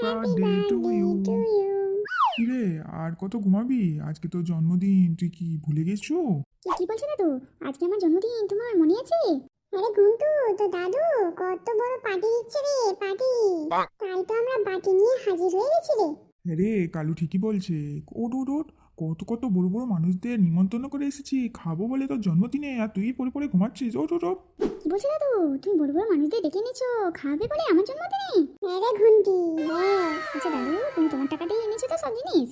Birthday to you. কিরে, আর কত ঘুমাবি? আজকে তো জন্মদিন, তুই কি ভুলে গেছো? কি বলছো দাদু? আজকে আমার জন্মদিন, তোমার মনে আছে? আরে ঘুমটু, তো দাদু কত বড় পার্টি দিচ্ছে রে, পার্টি! তাই তো আমরা বাটি নিয়ে হাজির হয়ে গেছি রে। রে, কালু ঠিকই বলছে। ওট ওট ওট, কত কত বড় বড় মানুষদের নিমন্ত্রণ করে এসেছি খাবো বলে তোর জন্মদিনে, আর তুই পড়ে পড়ে ঘুমাচ্ছিস। ওট ওট ওট। কি বলছো দাদু? তুমি বড় বড় মানুষদের ডেকে এনেছো খাবে বলে আমার জন্মদিনে? হ্যাঁ রে ঘুমটি, হ্যাঁ। আচ্ছা দাদু, তুমি তোমার টাকা দিয়ে এনেছো তো সব জিনিস?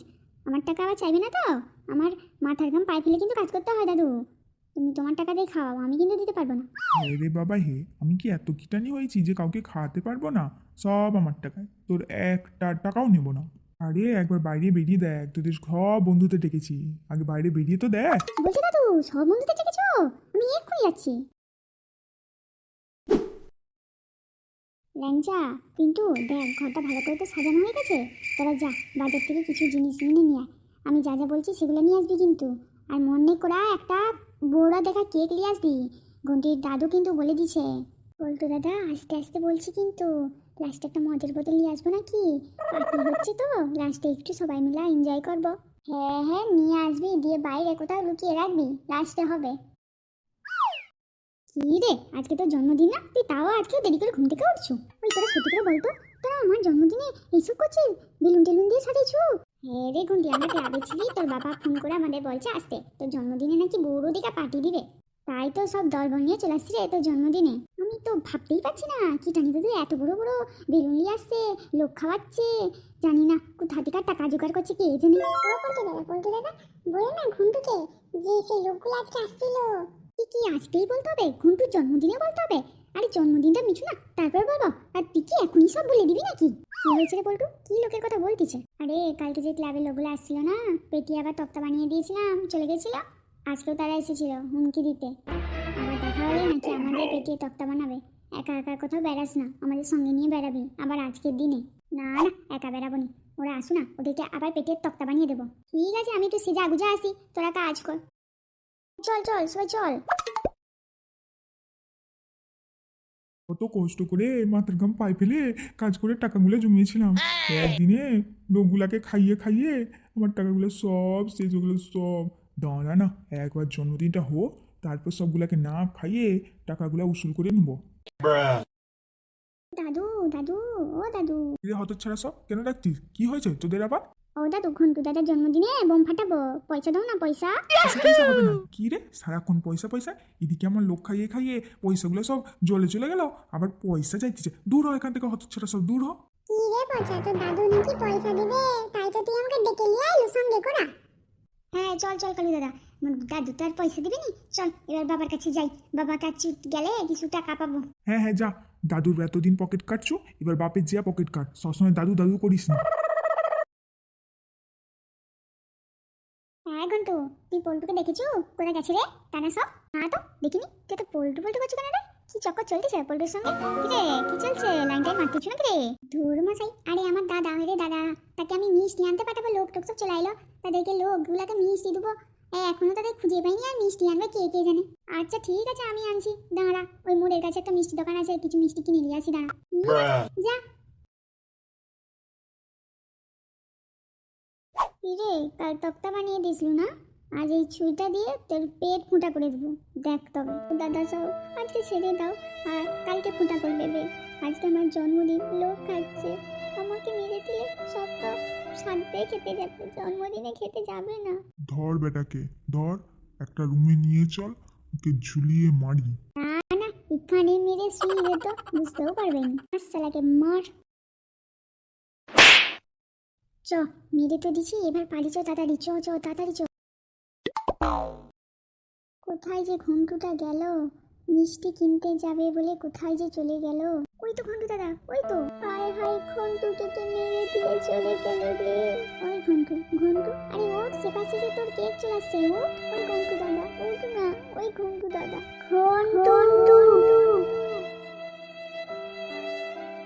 আমার টাকা আবার চাইবে না তো? আমার মাথার ঘাম পায়ে ফেলে কিন্তু কাজ করতে হয় দাদু। তুমি তোমার টাকা দিয়ে খাওয়াও, আমি কিন্তু দিতে পারবো না। রে বাবা হে, আমি কি এত কিটানি হয়েছি যে কাউকে খাওয়াতে পারবো না? সব আমার টাকায়, তোর একটা টাকাও নেব না। আরে একবার বাইরে বেরিয়ে দেখ, তোদের সব বন্ধুদের ডেকেছি। আগে বাইরে বেরিয়ে তো দেখ। কি বলছো দাদু? সব বন্ধুদের ডেকেছো? আমি এক্ষুনি যাচ্ছি। ল্যাংচা, পিন্টু, দেখ ঘরটা ভালো করে তো সাজানো হয়ে গেছে। তোরা যা, বাজার থেকে কিছু জিনিস কিনে নিয়ে আয়। আমি যা যা বলছি সেগুলো নিয়ে আসবি কিন্তু। আর মনে করা একটা বড় দেখা কেক নিয়ে আসবি। ঘন্টির দাদু কিন্তু বলে দিছে। বলতো দাদা, আস্তে আস্তে বলছি কিন্তু। লাস্টে একটা মদের বোতল নিয়ে আসবো নাকি? পার্টি হচ্ছে তো, লাস্টে একটু সবাই মিলে এনজয় করবো। হ্যাঁ হ্যাঁ, নিয়ে আসবি, দিয়ে বাইরে কোথাও লুকিয়ে রাখবি, লাস্টে হবে। কি রে, আজকে তোর জন্মদিন না? তুই তাও আজকে দেরি করে ঘুম থেকে উঠছো? ওই তোরা সত্যি করে বলতো, তোরা আমার জন্মদিনে এইসব করছিস? বেলুন টেলুন দিয়ে সাজাইছো? হ্যাঁ রে ঘন্টি, আমরা ক্লাবে ছিলি, তোর বাবা ফোন করে আমাদের বলছে আসতে, তোর জন্মদিনে নাকি বড় দিকে পার্টি দিবে। তাই তো সব দল বল নিয়ে চলে আসছি রে তোর জন্মদিনে। আমি তো ভাবতেই পারছি না, কি জানি তো, এত বড় বড় বেলুন নিয়ে আসছে, লোক খাওয়াচ্ছে। জানি না কোথা থেকে টাকা জোগাড় করছে কে জানে। পল্টু দাদা, বলো না ঘন্টুকে যে সেই লোকগুলো আজকে আসছিল। কি আজকেই বলতে হবে? ঘন্টুর জন্মদিনে বলতে হবে? আরে জন্মদিনটা মিছু না, তারপর বলবো। আর তুই কি এখনই সব বলে দিবি নাকি? কি হয়েছে রে বল্টু? কি লোকের কথা বলতিছে? আরে কালকে যে ক্লাবের লোকগুলো আসছিল না, পেটি আবার তক্তা বানিয়ে দিয়েছিলাম, চলে গেছিল। আজকেও তারা এসেছিল হুমকি দিতে। আবার দেখা হলে নাকি আমাদের পেটিয়ে তক্তা বানাবে। একা একা কোথাও বেড়াস না, আমাদের সঙ্গে নিয়ে বেড়াবি, আবার আজকের দিনে। না না, একা বেড়াবো নি। ওরা আসু না, ওদেরকে আবার পেটের তক্তা বানিয়ে দেবো। ঠিক আছে, আমি একটু সেজা গুজা আসি, তোরা কাজ কর। চল চল সবাই চল। কত কষ্ট করে মাথার ঘাম পায়ে ফেলে কাজ করে টাকাগুলো জমিয়েছিলাম। একদিনে লোকগুলাকে খাইয়ে খাইয়ে আমার টাকাগুলো সব শেষ হয়ে গেলো সব। দাঁড়া না, একবার জন্মদিনটা হোক, তারপর সবগুলাকে না খাইয়ে টাকাগুলো উসুল করে নেবো। দাদু, দাদু, ও দাদু। রে হতচ্ছাড়া, সব কেন ডাকছিস? কি হয়েছে তোদের আবার? ও দাদু, ঘন্টু দাদার জন্মদিনে বোম ফাটাবো, পয়সা দাও না, পয়সা। পয়সা টয়সা হবে না। কি রে, সারাক্ষণ পয়সা পয়সা! এদিকে আমার লোক খাইয়ে খাইয়ে পয়সাগুলো সব জলে চলে গেল, আবার পয়সা চাইতেছে। দূর হ এখান থেকে, হতচ্ছাড়া সব দূর হ। কি রে পয়সা, তো দাদু নাকি পয়সা দিবে, তাই তো তুই আমাকে ডেকে নিয়ে আইলু সঙ্গে করা। হ্যাঁ চল চল কালু দাদা, দাদু তো আর পয়সা দিবে নি। চল এবার বাবার কাছে যাই, বাবার কাছে গেলে কিছু টাকা পাবো। হ্যাঁ হ্যাঁ, যা। দাদুর এতদিন পকেট কাটছো, এবার বাপের যা পকেট কাট, সবসময় দাদু দাদু করিস না। হ্যাঁ ঘন্টু, তুই পল্টুকে দেখেছো? কোথায় গেছে রে টানা সব? না তো দেখিনি। তুই তো পল্টু পল্টু করছো কেন রে? কি চক্কর চলতেছে পল্টুর সঙ্গে? কি রে, কি চলছে? লাইন টাইন মারতেছো নাকি রে? ধুর মশাই, আরে আমার দাদা রে দাদা, তাকে আমি মিষ্টি আনতে পাঠাবো, লোক টোক সব চলে আইলো, তাদেরকে লোকগুলাকে মিষ্টি দেবো। এখনো তাদের খুঁজে পাইনি, আর মিষ্টি আনবে কে কে জানে। আচ্ছা ঠিক আছে, আমি আনছি, দাঁড়া। ওই মোড়ের কাছে একটা মিষ্টি দোকান আছে, কিছু মিষ্টি কিনে নিয়ে আসি, দাঁড়া। ঠিক আছে, যা। রে, কাল তক্তা বানিয়ে দিসলু না? আজ এই ছুরিটা দিয়ে তোর পেট ফুটা করে দেবো, দেখ তবে। দাদা সব আজকে ছেড়ে দাও, আর কালকে ফুটা করবে বে। আজকে আমার জন্মদিন, লোক খাচ্ছে, আমাকে মেরে দিলে সব তো সাথে খেতে যাবে, জন্মদিনে খেতে যাবে না। ধর বেটাকে, ধর, একটা রুমে নিয়ে চল, ওকে ঝুলিয়ে মারি। না না, এখানে মেরে শুয়ে যেত, বুঝতেও পারবে না। আসসালাকে মার। চ, মেরে তো দিছি, এবার পারি, চ তাড়াতাড়ি, চ চ তাড়াতাড়ি চ। কোথায় যে ঘন্টুটা গেল? মিষ্টি কিনতে যাবে বলে কোথায় যে চলে গেল? ওই তো ঘন্টু দাদা, ওই তো। হায় হায়, ঘন্টুটাকে মেরে দিয়ে চলে গেল রে। ওই ঘন্টু, ঘন্টু, আরে ওঠ, সে পাশে যে তোর কেক চলে আসছে, ওঠ। ওই ঘন্টু দাদা, ওঠ না। ওই ঘন্টু দাদা, ঘন্টু।